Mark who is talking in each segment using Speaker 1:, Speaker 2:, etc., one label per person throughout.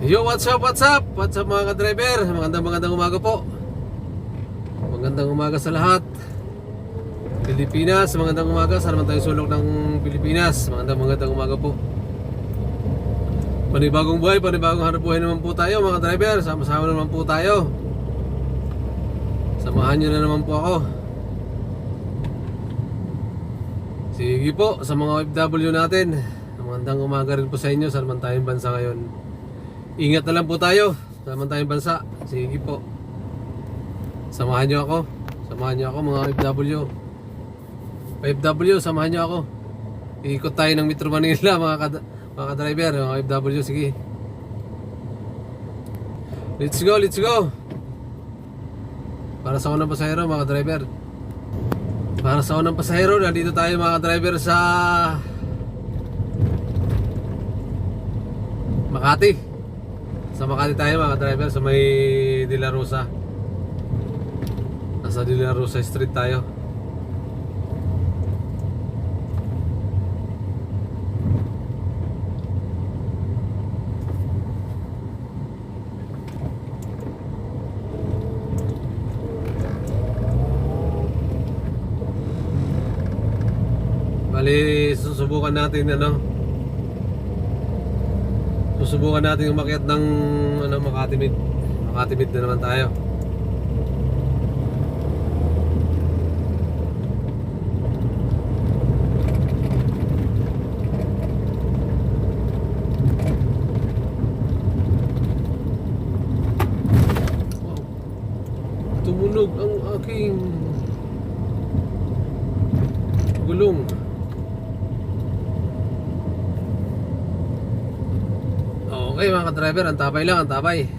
Speaker 1: Yo, what's up, what's up? What's up mga ka-driver? Magandang umaga po. Magandang umaga sa lahat. Pilipinas, magandang umaga. Saan naman tayo sulok ng Pilipinas? Magandang umaga po. Panibagong buhay, panibagong hanap buhay naman po tayo mga driver. Sama-sama naman po tayo. Samahan nyo na naman po ako. Sige po, sa mga OFW natin, magandang umaga rin po sa inyo. Saan man tayong bansa ngayon, ingat na lang po tayo. Saan man tayong bansa. Sige po, samahan nyo ako. Samahan nyo ako mga OFW. OFW, samahan nyo ako. Iikot tayo ng Metro Manila mga ka-driver, mga OFW, sige. Let's go, let's go. Para sa unang pasahero mga driver. Para sa unang pasahero, nandito tayo mga driver sa Makati. Sa Makati tayo mga driver, sa may De La Rosa. Nasa De La Rosa Street tayo. Bali, susubukan natin susubukan natin umakyat ng Makati Mid. Makati Mid na naman tayo. Wow. Tumunog ang aking gulong. Okay mga ka-driver, antabay lang, antabay.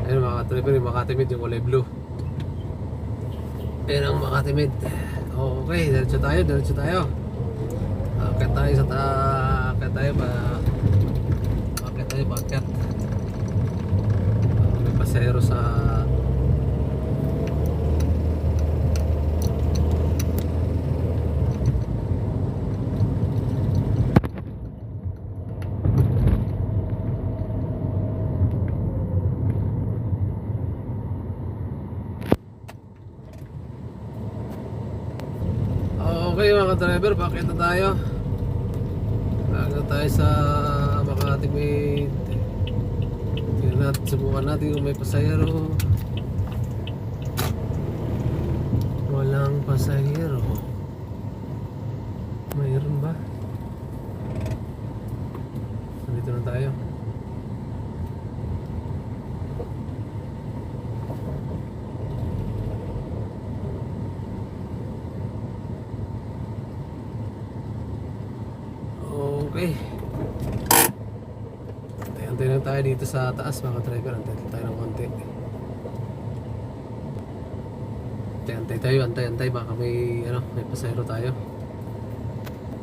Speaker 1: Ayun mga ka-driver, yung Makati Mid, yung kulay blue. Ayun ang Makati Mid. Okay, diretso tayo. Akit tayo sa akit tayo bakit. May pasahero sa Okay mga driver, bakit na tayo? Bakit na tayo sa Makati Mid. Tingnan natin, subukan natin kung may pasahero. Walang pasahero. Mayroon ba? Nandito na tayo. Okay. Antay lang tayo dito sa taas mga driver. Antay tayo ng konti. Antay. Baka may pasahero tayo.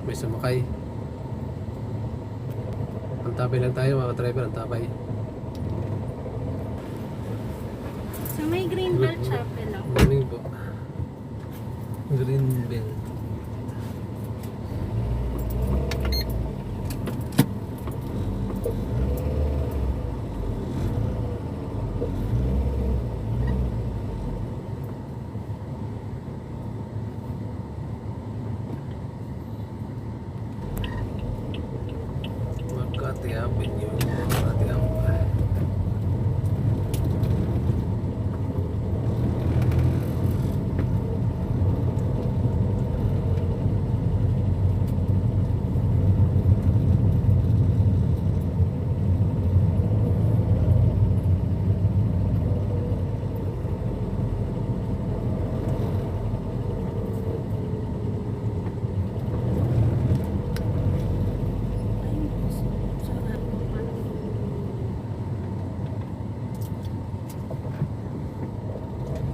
Speaker 1: May sumakay. Antabay lang tayo mga driver. Antabay.
Speaker 2: So may Greenbelt Chapel ako.
Speaker 1: Morning po. Greenbelt. Makati Avenue.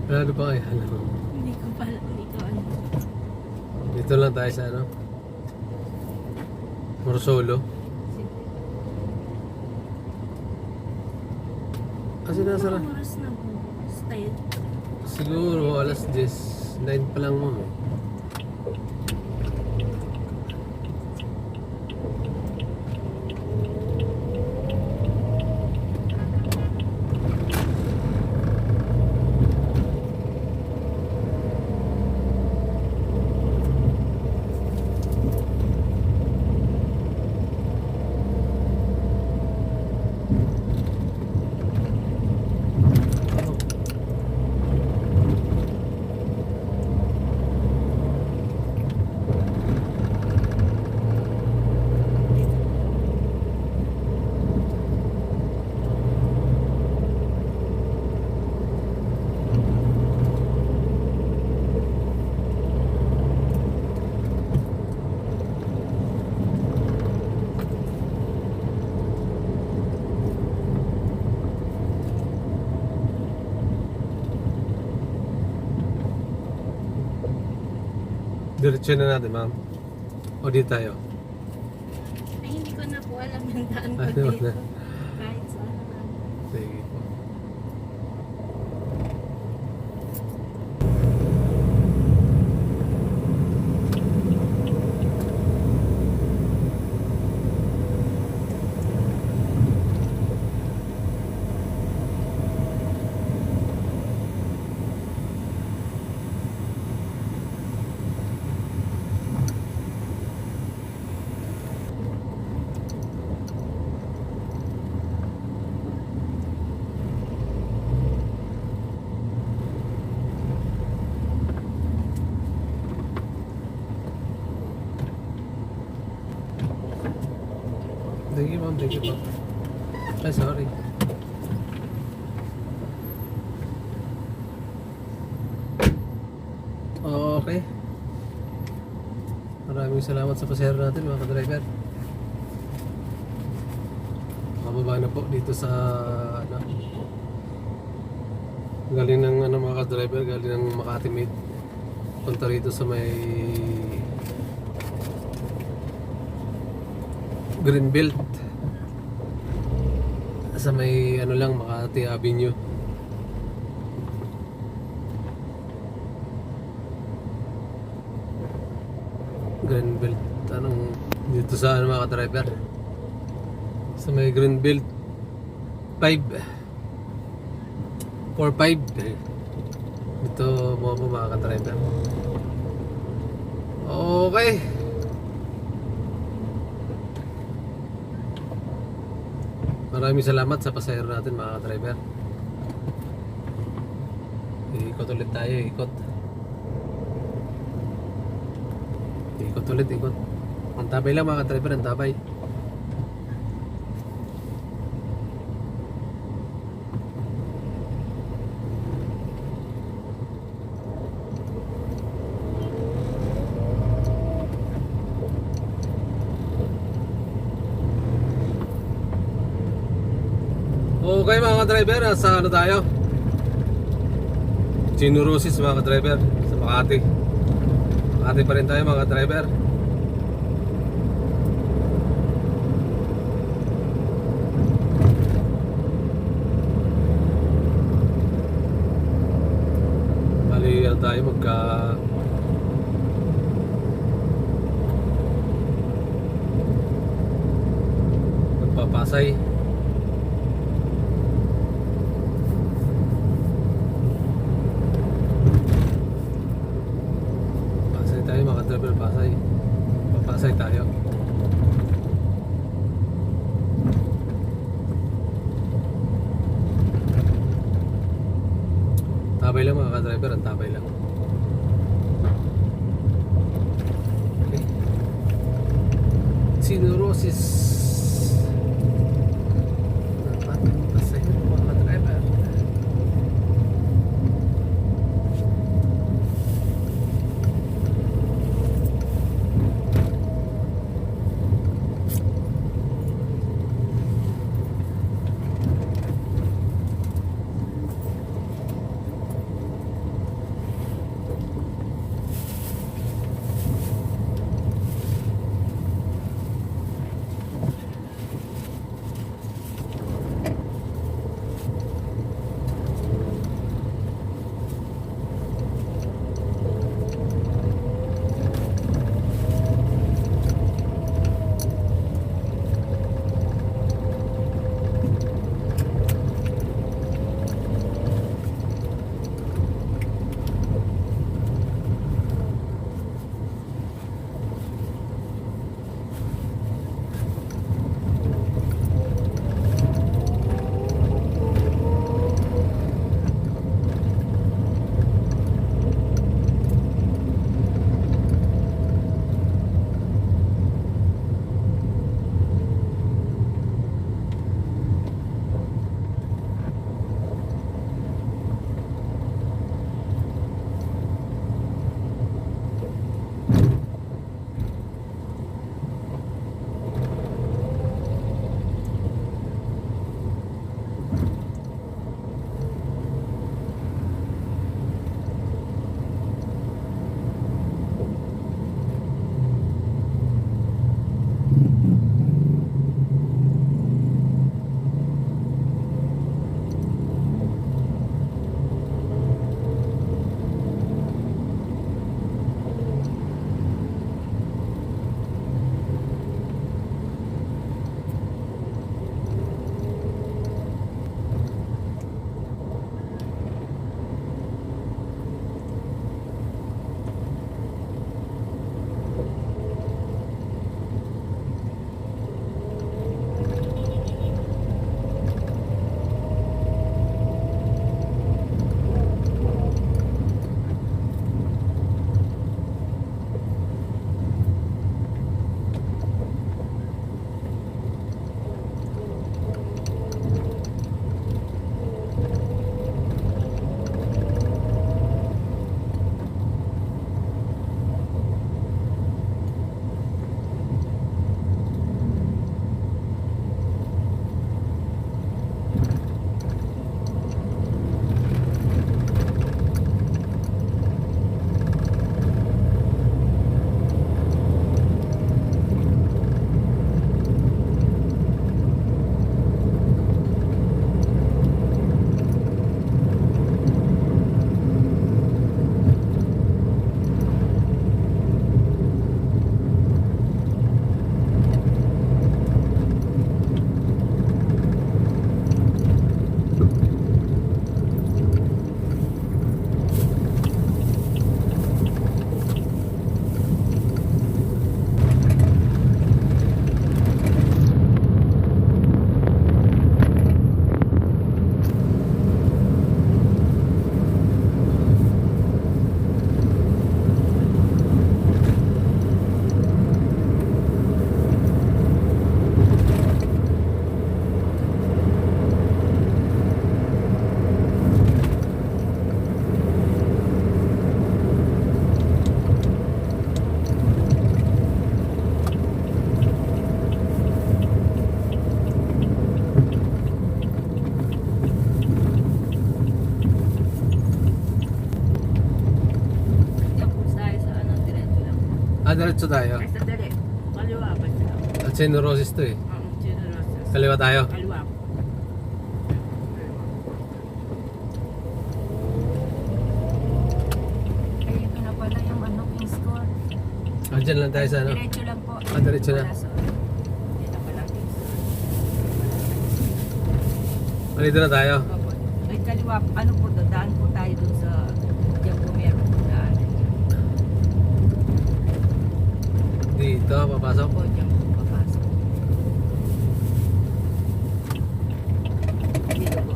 Speaker 1: Ano ba kaya?
Speaker 2: Hindi ko ano.
Speaker 1: Dito lang tayo sa Or solo.
Speaker 2: Sige.
Speaker 1: Kasi nasara.
Speaker 2: Anong oras na po? Style.
Speaker 1: Siguro alas 10. 9 pa lang mo. Diretso na natin, ma'am. O dito tayo.
Speaker 2: Ay, hindi ko na po alam yung daan ko
Speaker 1: Ano
Speaker 2: dito.
Speaker 1: na?
Speaker 2: Kahit saan na.
Speaker 1: Sige po. Thank you, ma'am. Thank you, ma'am. Ay, sorry. Okay. Maraming salamat sa pasahero natin, mga ka-driver. Mababa na po dito sa ano, galing ng ano, mga ka-driver, galing ng Makati Mid. Punta rito sa may Greenbelt, sa may ano lang, Makati Avenue. Greenbelt, anong dito sa ano, mga ka-driver, sa may Greenbelt 45 dito mo mga ka-driver. Okay. Maraming salamat sa pasahero natin, mga ka-driver. Ikot ulit tayo, ikot. Ikot ulit, ikot. Antabay lang, mga ka-driver, antabay. Okay, mga ka-driver, sa ano tayo? Chinurusis, mga ka-driver, sa Makati. Makati pa rin tayo, mga ka-driver. Bali, ano tayo, magpapasay. Mga driver, papasay tayo. Tabay lang, mga ka-driver, ang tabay lang. Okay. Sinurosis dapat pasay, mga ka-driver. Diretso tayo.
Speaker 3: Ay, sandali. Kaliwa ba siya?
Speaker 1: At Generosis to eh.
Speaker 3: Generous.
Speaker 1: Kaliwa tayo.
Speaker 3: Kaliwa.
Speaker 2: Ay, ito na pala yung ano, King's Court.
Speaker 1: Diyan lang tayo sa ano.
Speaker 2: Diretso lang po.
Speaker 1: Diretso na.
Speaker 2: Wala, sorry.
Speaker 3: Dito pala.
Speaker 1: Dito na tayo.
Speaker 3: Opo. Ay, kaliwa. Ano po to? Daan po tayo dun sa diyan po meron po daan.
Speaker 1: Dito, papasok.
Speaker 3: Opo, diyan po papasok. Dito po.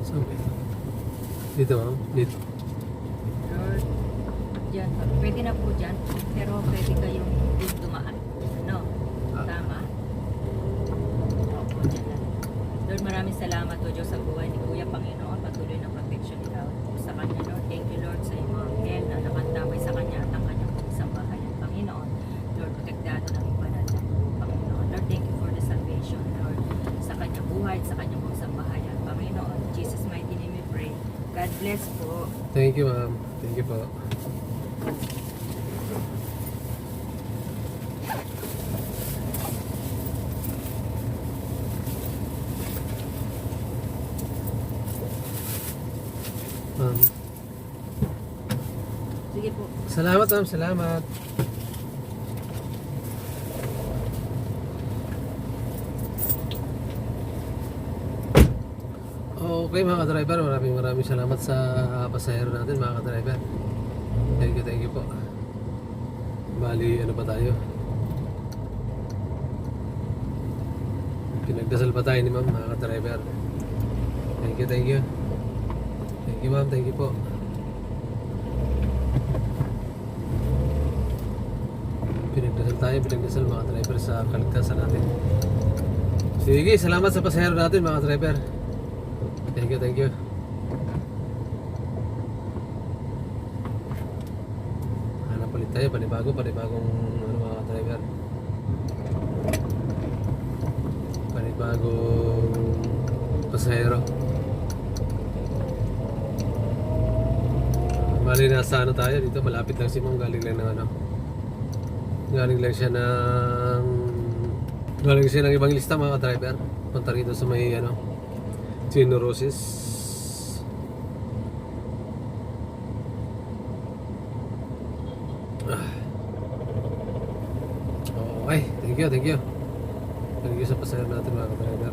Speaker 1: Saan ba ito? Dito, ma'am. Dito.
Speaker 3: Lord, dyan. Pwede na po dyan. Pero pwede kayong dumaan. Ano?
Speaker 1: Ah.
Speaker 3: Tama? Opo, dyan lang. Lord, maraming salamat o Diyos sa buhay ni Kuya Panginoon. Patuloy ng protection ni Lord sa kanya, Lord. Thank you, Lord, sa iyong mga anghel na nakantabay sa kanya at ang kanyang isang bahayan, Panginoon. Lord, protektado ng ibanal na Panginoon. Lord, thank you for the salvation, Lord, sa kanyang buhay at sa kanyang isang bahayan, Panginoon. In Jesus' mighty name we pray. God bless po.
Speaker 1: Thank you, ma'am. Thank you po. Ma'am.
Speaker 3: Sige po.
Speaker 1: Salamat, ma'am. Salamat. Okay mga ka-driver, maraming salamat sa pasahero natin mga ka-driver. Thank you po. Bali, ano pa tayo? Pinagdasal pa tayo ni ma'am mga ka-driver. Thank you. Thank you ma'am, thank you po. Pinagdasal mga driver sa kaligtasan natin. Sige, salamat sa pasahero natin mga driver. Thank you. Hanap ulit tayo, panibagong ano, mga driver. Panibagong pasahero. Bali nasa ano tayo dito, malapit lang si ma'am, galing siya ng ibang lista mga driver. Punta rito sa may ano, Generosis. Okay, thank you sa pasahero natin mga driver.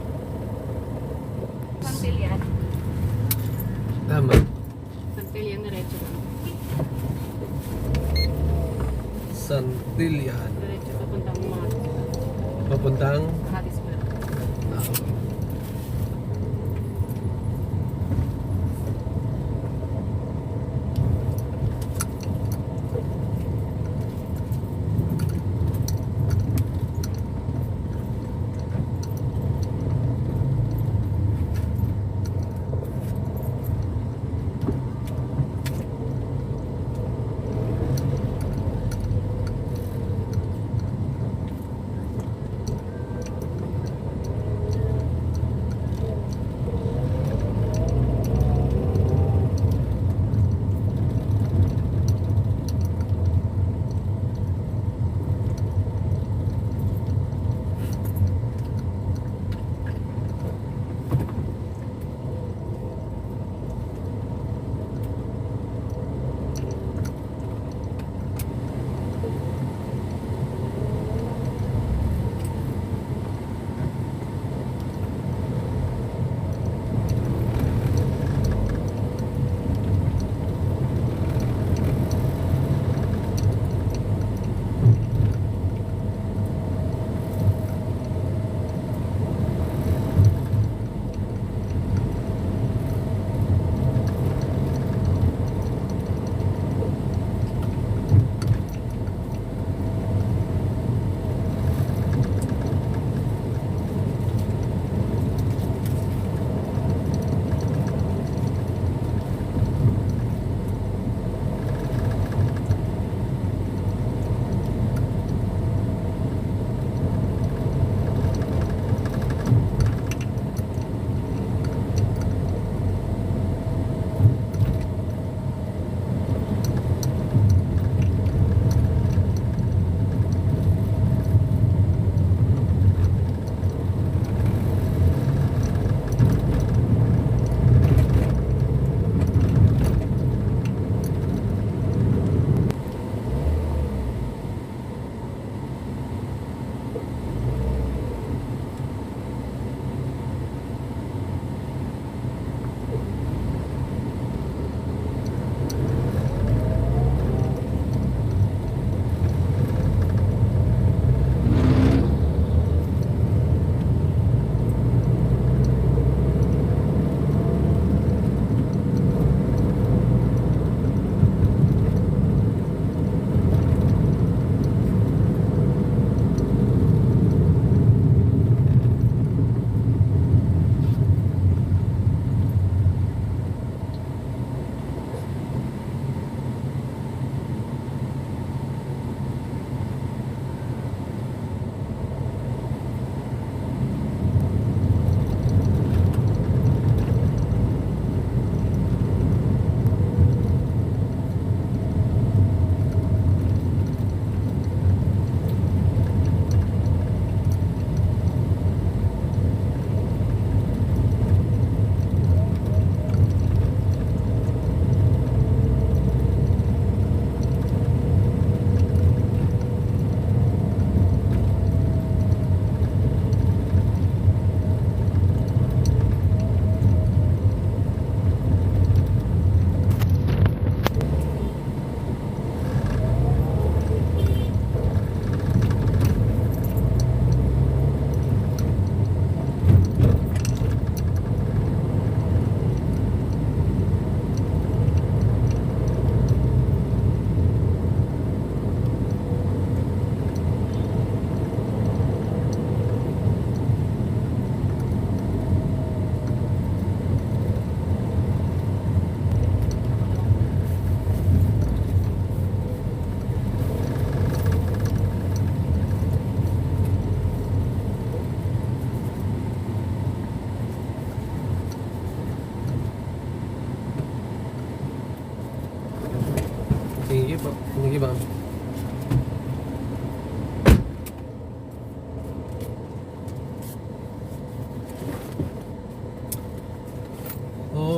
Speaker 2: Pangpilian.
Speaker 1: Tama.
Speaker 2: Pangpilian na diretso lang.
Speaker 1: Santillan.
Speaker 2: Diretso papuntang mga
Speaker 1: Papuntang
Speaker 2: Harrisburg.
Speaker 1: okay.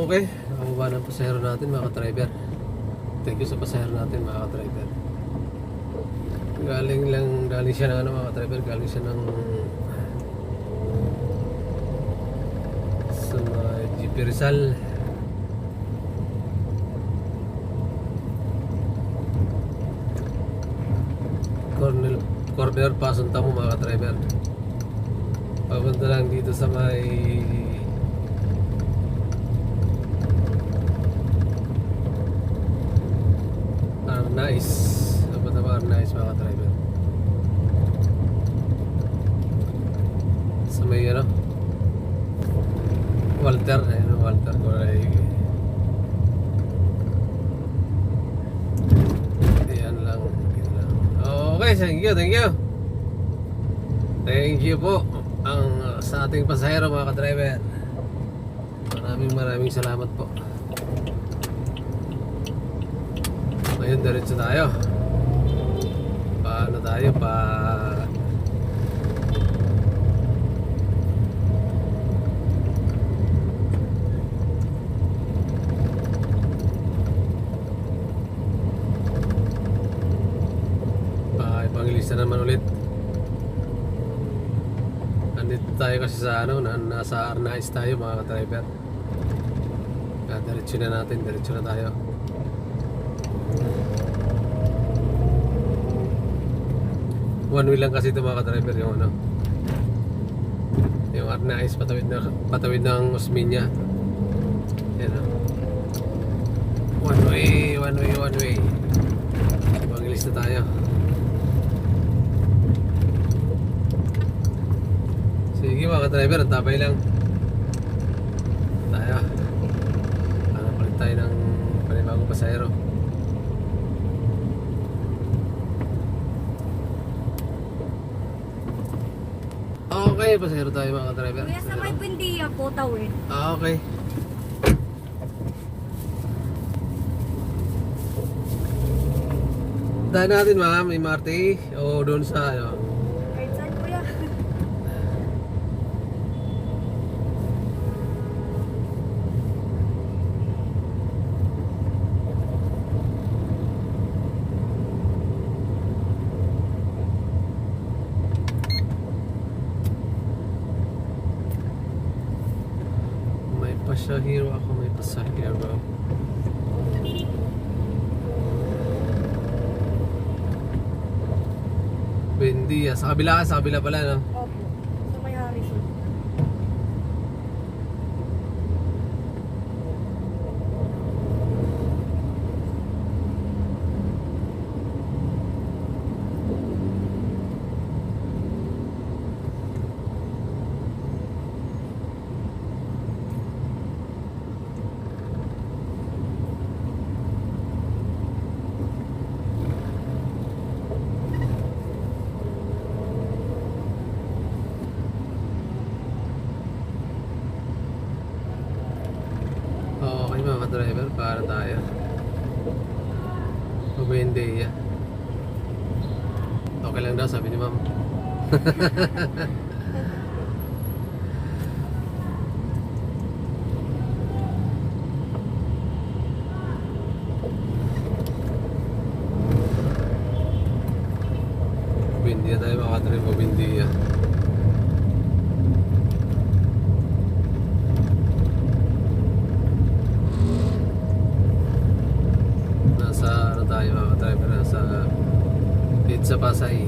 Speaker 1: Okay, nakababa ng pasahero natin mga ka-driver. Thank you sa pasahero natin mga ka-driver. Galing siya ng ano mga ka-driver, galing siya ng sa mga GP Rizal. Corner pasunta mo mga ka-driver. Papunta lang dito sa may Arnais. Papunta ba Arnais mga ka-driver? Sa may ano Walter, ayun Walter Coray. Yan lang. Okay, thank you. Thank you po sa ating pasahero mga ka-driver. Maraming salamat po. Ngayon diretso tayo. Paano tayo ipangilista naman ulit. Nandito tayo kasi sa nasa Arnais tayo mga ka-driver. Diretso na tayo. One way lang kasi ito mga ka-driver, yung Arnais patawid ng Osmeña. Yan o. One way. Pangilis na tayo. Sige mga ka-driver, ang tapay lang tayo. Palit tayo ng panibagong pasahero. Okay, pasahero tayo mga ka-driver.
Speaker 2: Kuya, sa may Buendia po, tawid.
Speaker 1: Okay. Dahil natin ma'am, may Marte o doon sa
Speaker 2: Right side, kuya.
Speaker 1: may pasahero ako, may pasahero. Buendia, sa kabila pala no?
Speaker 2: Opo. Sa may Harrison.
Speaker 1: Okay mga ka-driver, para tayo. Buendia. Okay lang daw, sabi ni ma'am. Buendia tayo mga ka-driver, Buendia. Tayo mga ka-driver, nasa Pizza Pasay.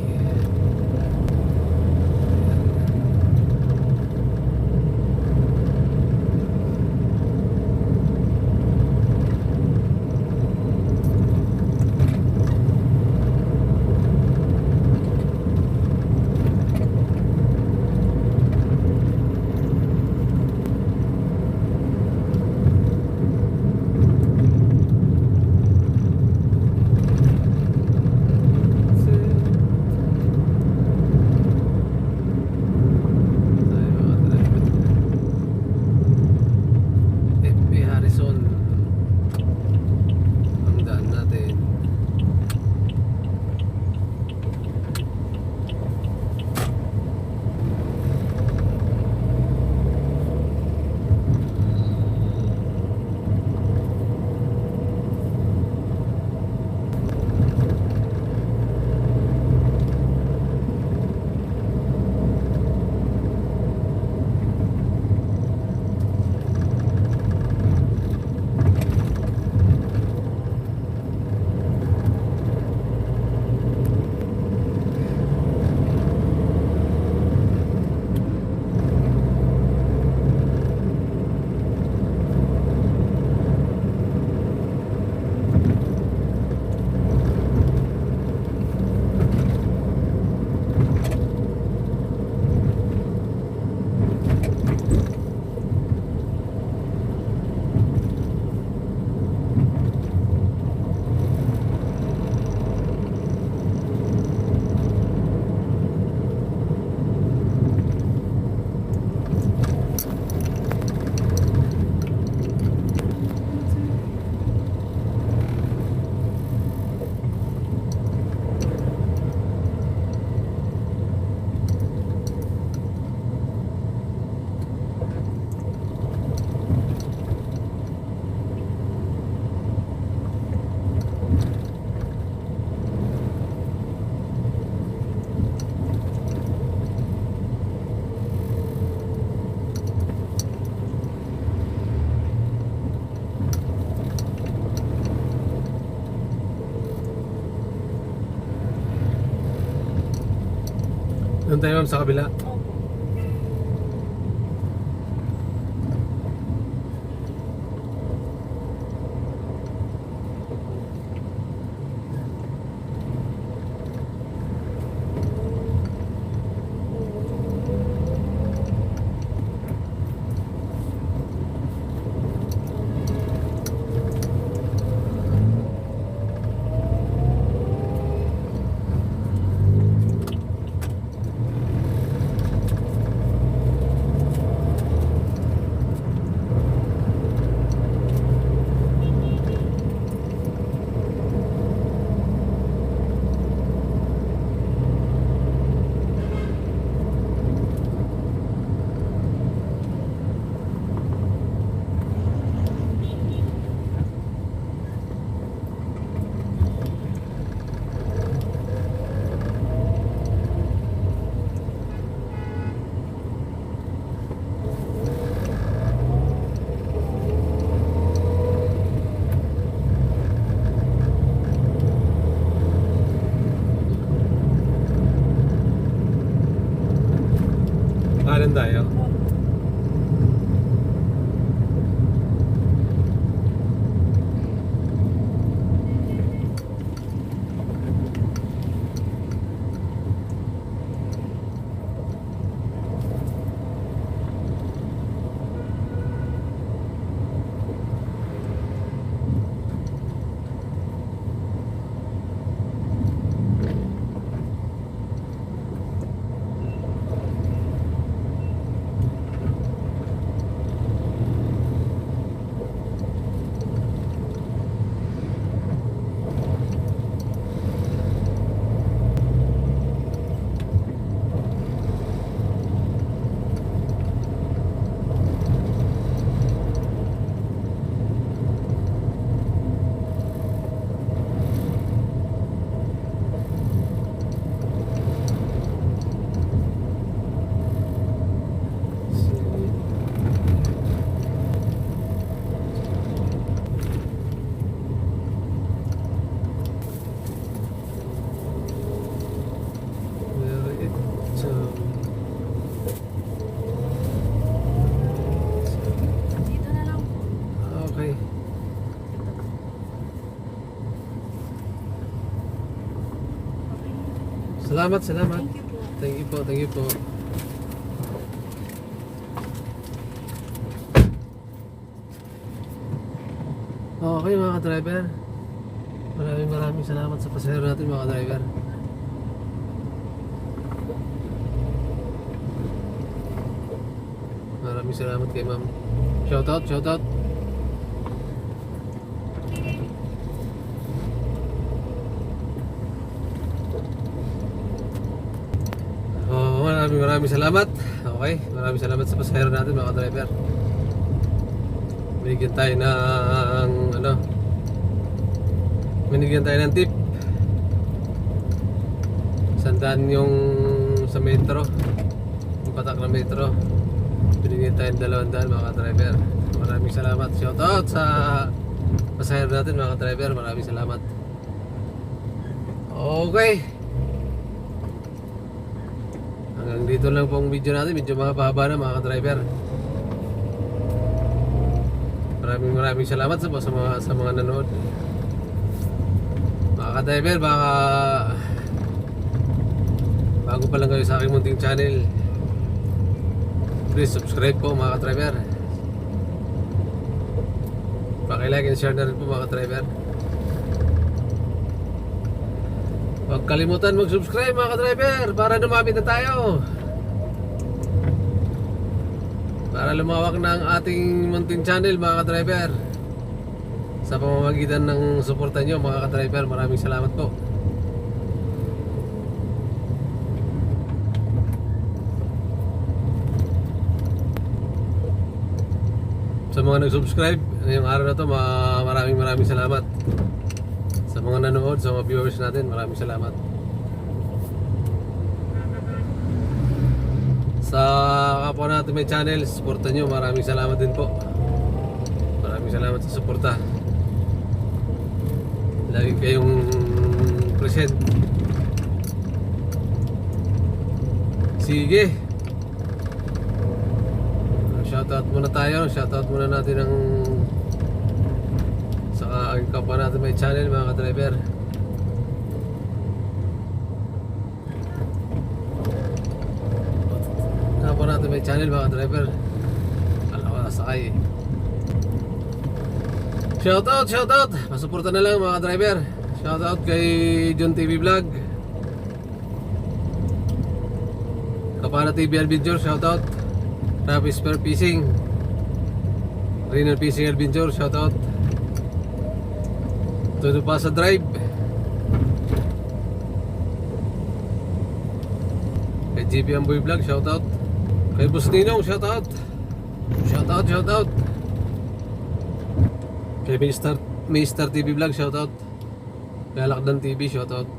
Speaker 1: Doon tayo ma'am sa kabila.
Speaker 2: Opo.
Speaker 1: Kanan tayo.
Speaker 2: Dito na lang po.
Speaker 1: Okay. Salamat, salamat.
Speaker 2: Thank you po.
Speaker 1: Thank you po, thank you po. Okay mga ka-driver. Maraming salamat sa pasahero natin mga ka-driver. Maraming salamat kay ma'am. Shoutout, shoutout. Maraming salamat. Okay, maraming salamat sa pasahero natin mga ka-driver. Binigyan tayo ng binigyan tayo ng tip. 100 yung sa metro, yung patak na metro. Binigyan tayo ng 200 mga ka-driver. Maraming salamat. Shoutout sa pasahero natin mga ka-driver. Maraming salamat. Okay, hanggang dito lang po ang video natin. Medyo mahaba na mga ka-driver. Maraming salamat sa mga nanood. Mga ka-driver, baka bago pa lang kayo sa aking munting channel, please subscribe po mga ka-driver. Paki-like and share na rin po mga ka-driver. Huwag kalimutan mag-subscribe mga ka-driver para dumami na tayo, para lumawak na ang ating munting channel mga ka-driver sa pamamagitan ng suporta nyo mga ka-driver. Maraming salamat po. Sa mga nag-subscribe ngayong araw na to, maraming salamat. Sa mga nanood, sa mga viewers natin, maraming salamat. Sa kapwa natin may channel, suporta nyo, maraming salamat din po. Maraming salamat sa suporta. Lagi kayong present. Sige. Shoutout muna tayo. Shoutout muna natin ang sa aking kapwa natin may channel mga ka-driver. Kapwa natin may channel mga ka-driver. Alam ko nasakay eh. Shoutout. Pasuporta na lang mga ka-driver. Shoutout kay John TV Vlog, Kapana TV Adventure, shoutout. Travis Per Fishing, Renal Fishing Adventure, shoutout. Todo pa sa drive. Kay GP Amboy Vlog, shoutout. Kay Boss Ninong, shoutout. Shoutout. Kay Mr. TV Vlog, shoutout. Kay Lakdan TV, shoutout.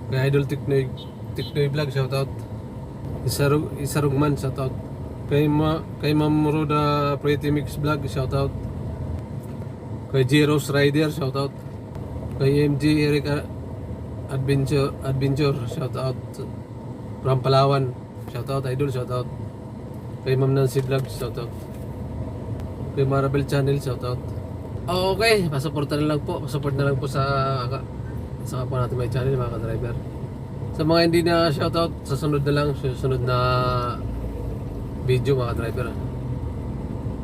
Speaker 1: Kay Idol Tiknoy Vlog, shoutout. Isarugman, shoutout. Kay Ma'am Roda Pretty Mix Vlog, shoutout. Kay Jeros Rider, shoutout. Kay MG Eric Adventure, shoutout. From Palawan, shoutout. Idol, shoutout. Kay Ma'am Nancy Vlog, shoutout. Kay Marabel Channel, shoutout. Okay, support na lang po sa kapwa natin may channel mga ka-driver. Sa mga hindi na shoutout, sa sunod na video mga ka-driver.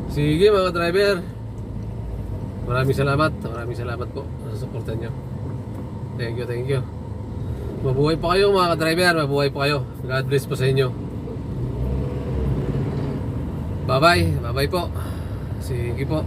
Speaker 1: Sige mga ka-driver, maraming salamat po sa supportan nyo. Thank you. Mabuhay po kayo mga ka-driver, mabuhay po kayo. God bless po sa inyo. Bye bye po. Sige po.